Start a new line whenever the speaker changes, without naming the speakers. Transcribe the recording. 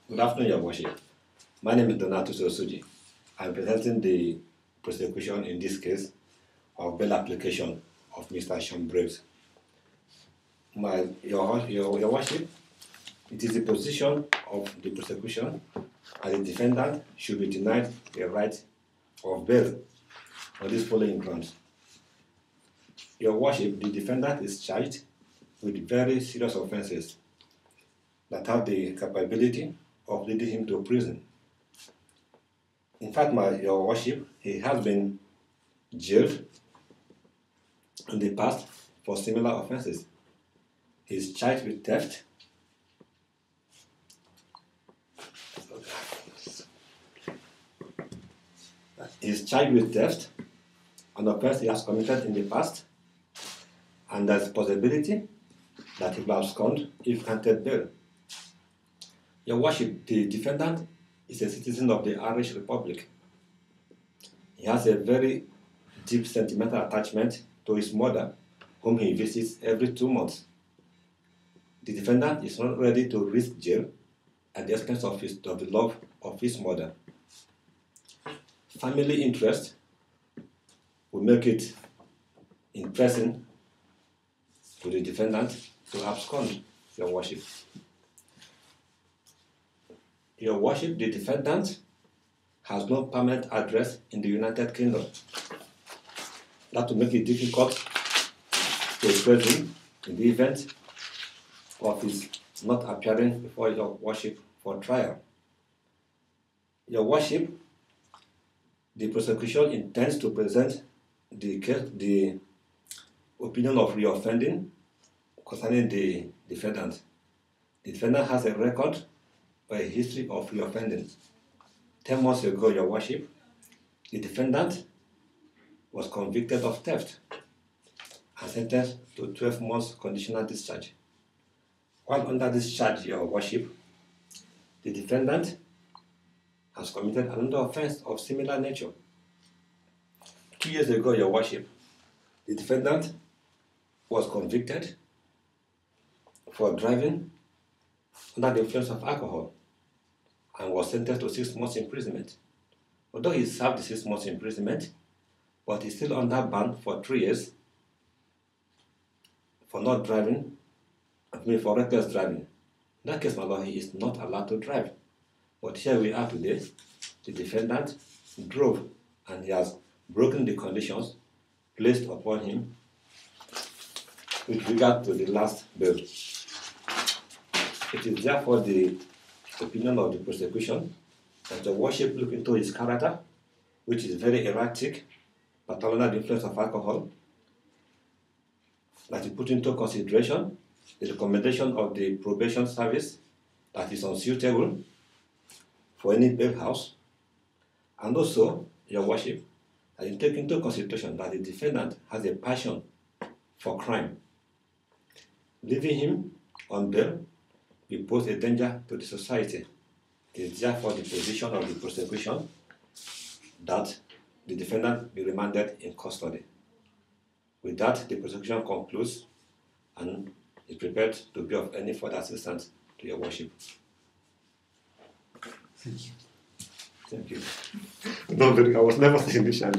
Good afternoon, Your Worship. My name is Donato Sosuji. I'm presenting the prosecution in this case of bail application of Mr. Sean Braves. Your Worship, it is the position of the prosecution that the defendant should be denied the right of bail on these following grounds. Your Worship, the defendant is charged with very serious offenses that have the capability of leading him to prison. In fact, Your Worship, he has been jailed in the past for similar offenses. He is charged with theft. He is charged with theft, an offense he has committed in the past, and there's a possibility that he will abscond if granted bail. Your Worship, the defendant is a citizen of the Irish Republic. He has a very deep sentimental attachment to his mother, whom he visits every 2 months. The defendant is not ready to risk jail at the expense of the love of his mother. Family interest will make it impressing to the defendant to abscond, Your Worship. Your Worship, the defendant has no permanent address in the United Kingdom. That will make it difficult to expose him in the event of his not appearing before Your Worship for trial. Your Worship, the prosecution intends to present the opinion of reoffending concerning the defendant. The defendant has a record or a history of reoffending. 10 months ago, Your Worship, the defendant was convicted of theft and sentenced to 12 months conditional discharge. While under this charge, Your Worship, the defendant has committed another offense of similar nature. 2 years ago, Your Worship, the defendant was convicted for driving under the influence of alcohol and was sentenced to 6 months imprisonment. Although he served the 6 months imprisonment, but he's still under ban for 3 years for not driving, for reckless driving. In that case, my lord, he is not allowed to drive. But here we are today. The defendant drove and he has broken the conditions placed upon him with regard to the last bail. It is therefore the opinion of the prosecution that Your Worship look into his character, which is very erratic, but under the influence of alcohol, that you put into consideration the recommendation of the probation service that is unsuitable for any bail house, and also, Your Worship, that you take into consideration that the defendant has a passion for crime. Leaving him on bail will pose a danger to the society. It is therefore the position of the prosecution that the defendant be remanded in custody. With that, the prosecution concludes and is prepared to be of any further assistance to Your Worship.
Thank you.
Thank you. No, I was never initially.